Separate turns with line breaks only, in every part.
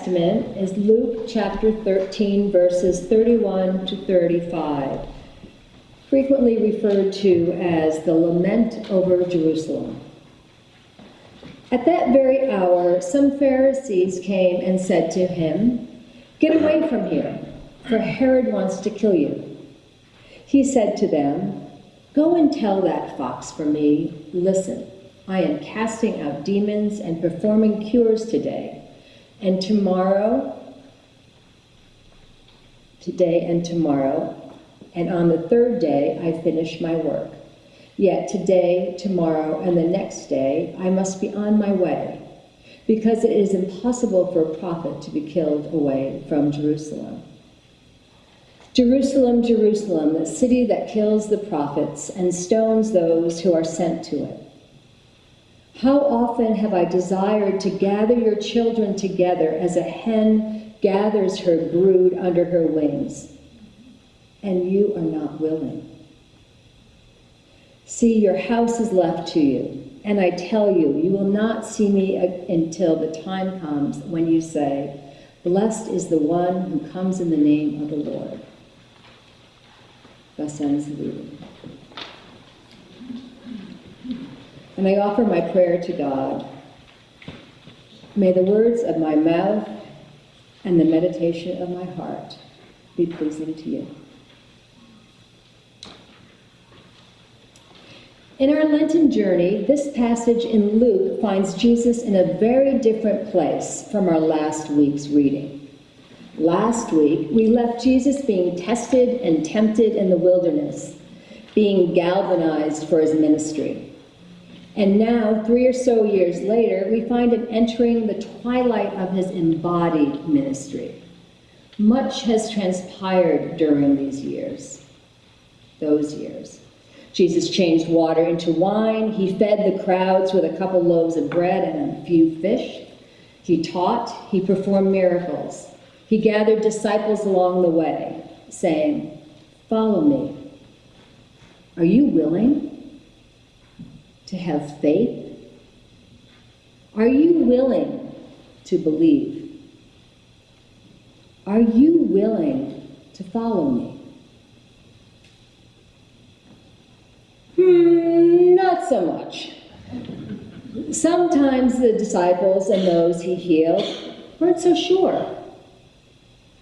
Testament is Luke chapter 13, verses 31 to 35, frequently referred to as the Lament over Jerusalem. At that very hour, some Pharisees came and said to him, "Get away from here, for Herod wants to kill you." He said to them, "Go and tell that fox for me, 'Listen, I am casting out demons and performing cures today and tomorrow, and on the third day I finish my work. Yet today, tomorrow, and the next day I must be on my way, because it is impossible for a prophet to be killed away from Jerusalem. Jerusalem, Jerusalem, the city that kills the prophets and stones those who are sent to it. How often have I desired to gather your children together as a hen gathers her brood under her wings, and you are not willing. See, your house is left to you, and I tell you, you will not see me until the time comes when you say, 'Blessed is the one who comes in the name of the Lord.'" Thus ends the reading. And I offer my prayer to God. May the words of my mouth and the meditation of my heart be pleasing to you. In our Lenten journey, this passage in Luke finds Jesus in a very different place from our last week's reading. Last week, we left Jesus being tested and tempted in the wilderness, being galvanized for his ministry. And now, 3 or so years later, we find him entering the twilight of his embodied ministry. Much has transpired during those years. Jesus changed water into wine. He fed the crowds with a couple loaves of bread and a few fish. He taught. He performed miracles. He gathered disciples along the way, saying, "Follow me." Are you willing to have faith? Are you willing to believe? Are you willing to follow me? Not so much. Sometimes the disciples and those he healed weren't so sure.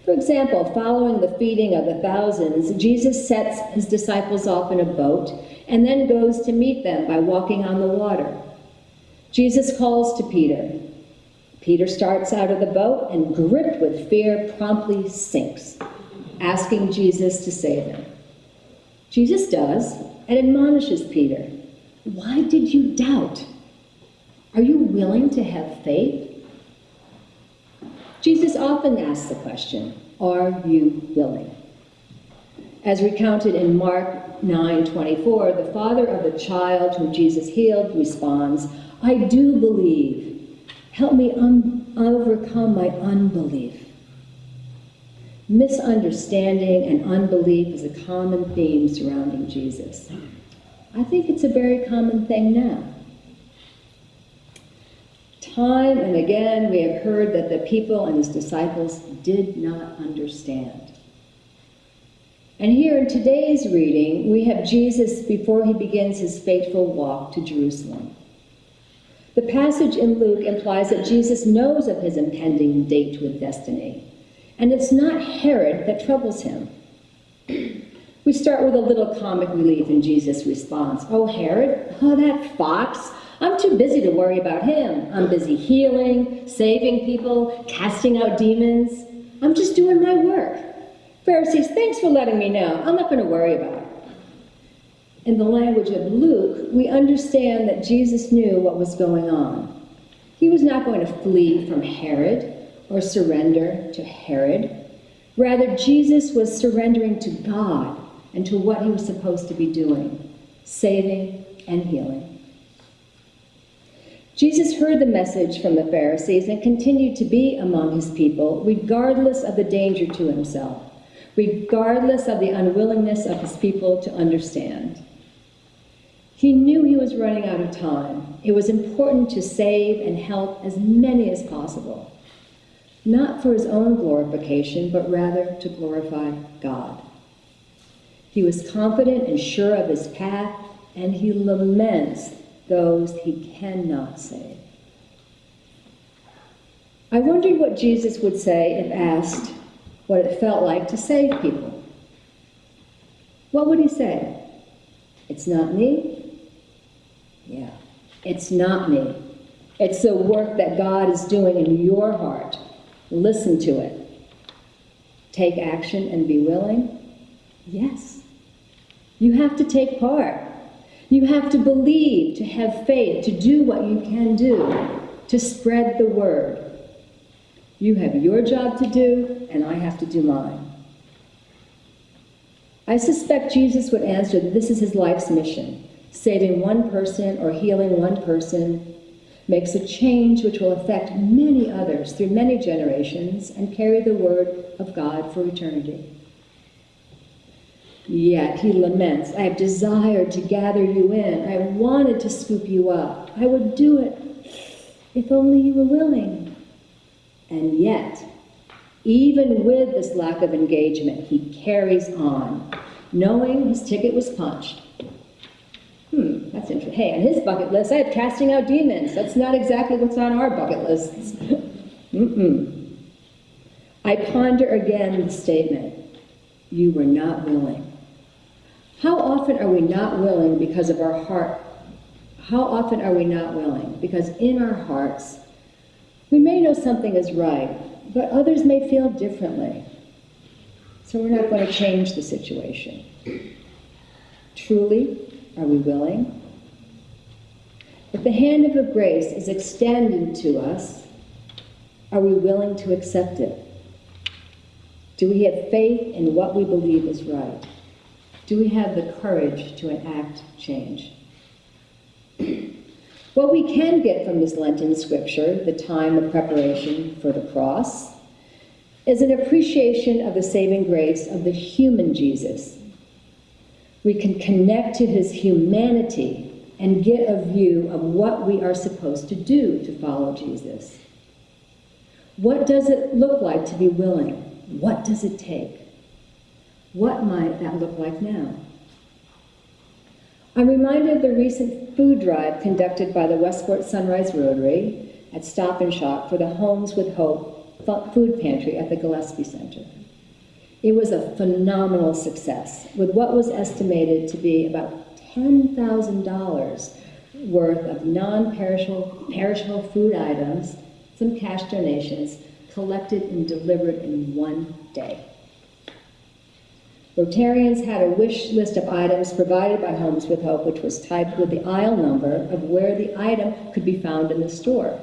For example, following the feeding of the thousands, Jesus sets his disciples off in a boat and then goes to meet them by walking on the water. Jesus calls to Peter. Peter starts out of the boat and, gripped with fear, promptly sinks, asking Jesus to save him. Jesus does and admonishes Peter. Why did you doubt? Are you willing to have faith? Jesus often asks the question, are you willing? As recounted in Mark 9:24, the father of the child whom Jesus healed responds, "I do believe. Help me overcome my unbelief." Misunderstanding and unbelief is a common theme surrounding Jesus. I think it's a very common thing now. Time and again, we have heard that the people and his disciples did not understand. And here in today's reading, we have Jesus before he begins his fateful walk to Jerusalem. The passage in Luke implies that Jesus knows of his impending date with destiny, and it's not Herod that troubles him. We start with a little comic relief in Jesus' response. "Oh, Herod? Oh, that fox. I'm too busy to worry about him. I'm busy healing, saving people, casting out demons. I'm just doing my work. Pharisees, thanks for letting me know. I'm not going to worry about it." In the language of Luke, we understand that Jesus knew what was going on. He was not going to flee from Herod or surrender to Herod. Rather, Jesus was surrendering to God and to what he was supposed to be doing, saving and healing. Jesus heard the message from the Pharisees and continued to be among his people, regardless of the danger to himself, regardless of the unwillingness of his people to understand. He knew he was running out of time. It was important to save and help as many as possible. not for his own glorification, but rather to glorify God. He was confident and sure of his path, and he laments those he cannot save. I wondered what Jesus would say if asked what it felt like to save people. What would he say? It's not me? Yeah, it's not me. It's the work that God is doing in your heart. Listen to it. Take action and be willing? Yes. You have to take part. You have to believe, to have faith, to do what you can do, to spread the word. You have your job to do, and I have to do mine. I suspect Jesus would answer that this is his life's mission. Saving one person or healing one person makes a change which will affect many others through many generations and carry the word of God for eternity. Yet he laments, I have desired to gather you in. I wanted to scoop you up. I would do it if only you were willing. And yet, even with this lack of engagement, he carries on, knowing his ticket was punched. That's interesting. Hey, on his bucket list, I have casting out demons. That's not exactly what's on our bucket lists. I ponder again the statement, you were not willing. How often are we not willing because of our heart? How often are we not willing? Because in our hearts, we may know something is right, but others may feel differently. So we're not going to change the situation. Truly, are we willing? If the hand of grace is extended to us, are we willing to accept it? Do we have faith in what we believe is right? Do we have the courage to enact change? What we can get from this Lenten scripture, the time of preparation for the cross, is an appreciation of the saving grace of the human Jesus. We can connect to his humanity and get a view of what we are supposed to do to follow Jesus. What does it look like to be willing? What does it take? What might that look like now? I'm reminded of the recent food drive conducted by the Westport Sunrise Rotary at Stop and Shop for the Homes with Hope food pantry at the Gillespie Center. It was a phenomenal success, with what was estimated to be about $10,000 worth of non-perishable food items, some cash donations, collected and delivered in one day. Rotarians had a wish list of items provided by Homes with Hope, which was typed with the aisle number of where the item could be found in the store.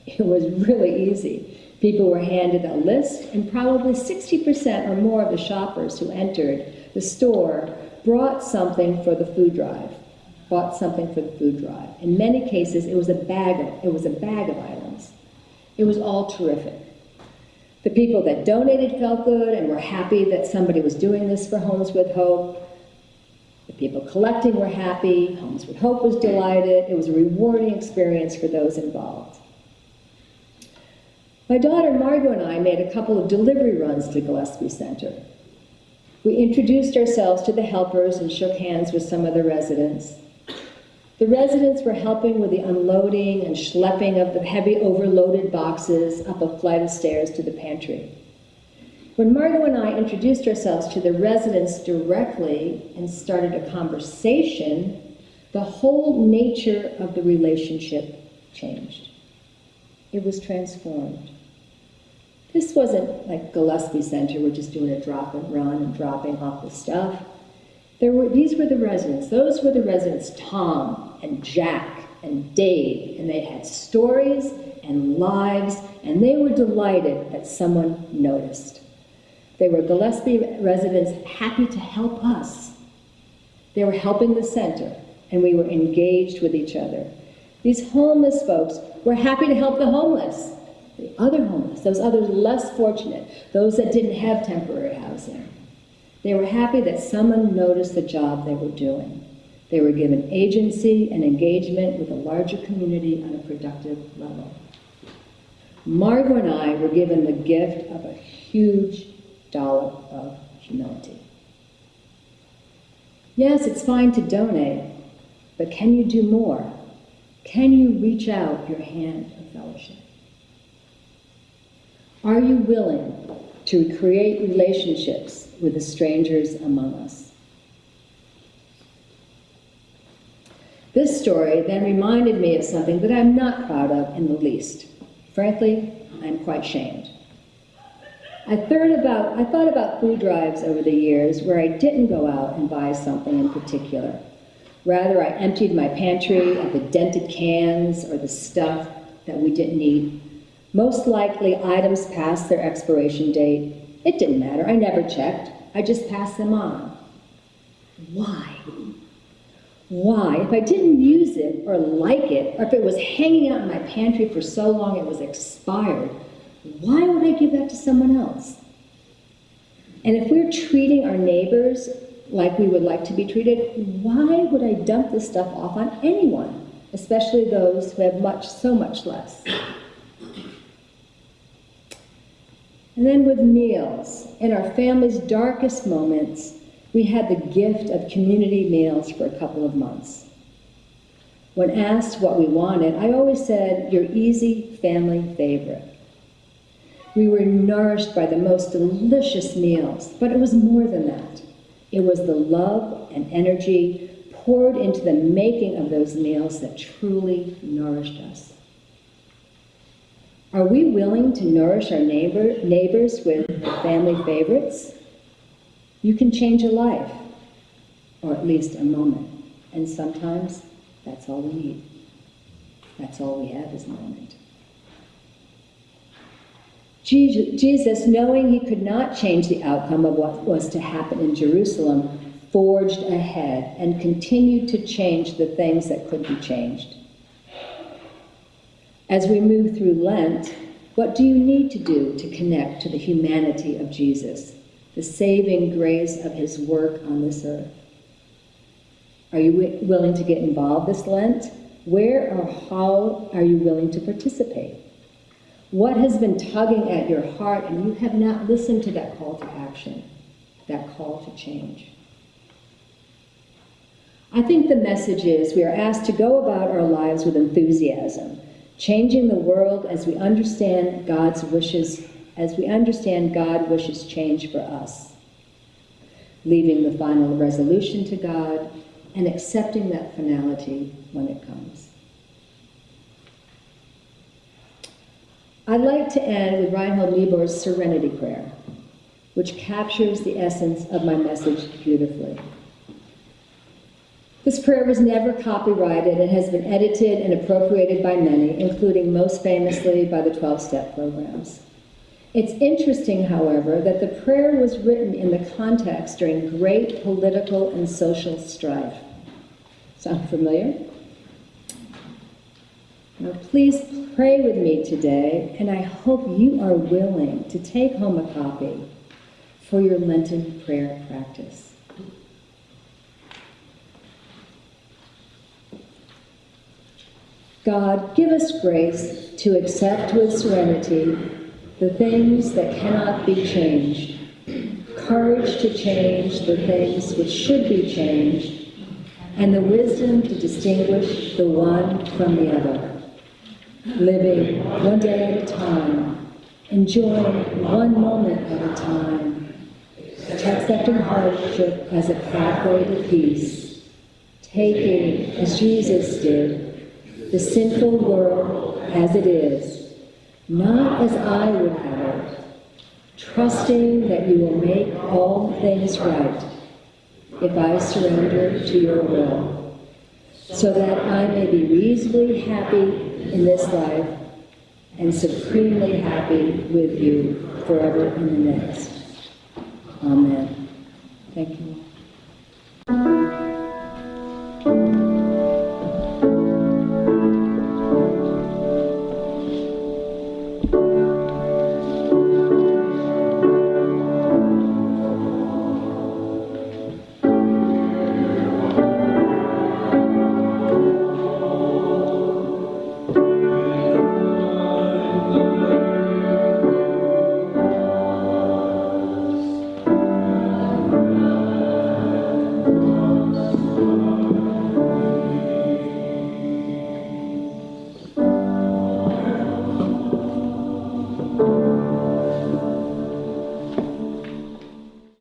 It was really easy. People were handed a list, and probably 60% or more of the shoppers who entered the store brought something for the food drive. In many cases, it was a bag of items. It was all terrific. The people that donated felt good and were happy that somebody was doing this for Homes with Hope. The people collecting were happy. Homes with Hope was delighted. It was a rewarding experience for those involved. My daughter Margot and I made a couple of delivery runs to Gillespie Center. We introduced ourselves to the helpers and shook hands with some of the residents. The residents were helping with the unloading and schlepping of the heavy overloaded boxes up a flight of stairs to the pantry. When Margot and I introduced ourselves to the residents directly and started a conversation, the whole nature of the relationship changed. It was transformed. This wasn't like Gillespie Center, we're just doing a drop and run and dropping off the stuff. These were the residents. Those were the residents, Tom and Jack and Dave, and they had stories and lives, and they were delighted that someone noticed. They were Gillespie residents happy to help us. They were helping the center, and we were engaged with each other. These homeless folks were happy to help the homeless, the other homeless, those others less fortunate, those that didn't have temporary housing. They were happy that someone noticed the job they were doing. They were given agency and engagement with a larger community on a productive level. Margot and I were given the gift of a huge dollop of humility. Yes, it's fine to donate, but can you do more? Can you reach out your hand of fellowship? Are you willing to create relationships with the strangers among us? This story then reminded me of something that I'm not proud of in the least. Frankly, I'm quite shamed. I thought about food drives over the years where I didn't go out and buy something in particular. Rather, I emptied my pantry of the dented cans or the stuff that we didn't need. Most likely, items past their expiration date. It didn't matter. I never checked. I just passed them on. Why? Why? If I didn't use it or like it, or if it was hanging out in my pantry for so long it was expired, why would I give that to someone else? And if we're treating our neighbors like we would like to be treated, why would I dump this stuff off on anyone, especially those who have so much less? And then with meals, in our family's darkest moments, we had the gift of community meals for a couple of months. When asked what we wanted, I always said, your easy family favorite. We were nourished by the most delicious meals, but it was more than that. It was the love and energy poured into the making of those meals that truly nourished us. Are we willing to nourish our neighbors with family favorites? You can change a life, or at least a moment, and sometimes that's all we need. That's all we have is a moment. Jesus, knowing he could not change the outcome of what was to happen in Jerusalem, forged ahead and continued to change the things that could be changed. As we move through Lent, what do you need to do to connect to the humanity of Jesus, the saving grace of his work on this earth? Are you willing to get involved this Lent? Where or how are you willing to participate? What has been tugging at your heart and you have not listened to that call to action, that call to change? I think the message is we are asked to go about our lives with enthusiasm, changing the world as we understand God's wishes, as we understand God wishes change for us, leaving the final resolution to God and accepting that finality when it comes. I'd like to end with Reinhold Niebuhr's Serenity prayer, which captures the essence of my message beautifully. This prayer was never copyrighted and has been edited and appropriated by many, including most famously by the 12-step programs. It's interesting, however, that the prayer was written in the context during great political and social strife. Sound familiar? Now, please pray with me today, and I hope you are willing to take home a copy for your Lenten prayer practice. God, give us grace to accept with serenity the things that cannot be changed, courage to change the things which should be changed, and the wisdom to distinguish the one from the other, living one day at a time, enjoying one moment at a time, accepting hardship as a pathway to peace, taking, as Jesus did, the sinful world as it is, not as I would have it, trusting that you will make all things right if I surrender to your will, so that I may be reasonably happy in this life and supremely happy with you forever in the next. Amen. Thank you.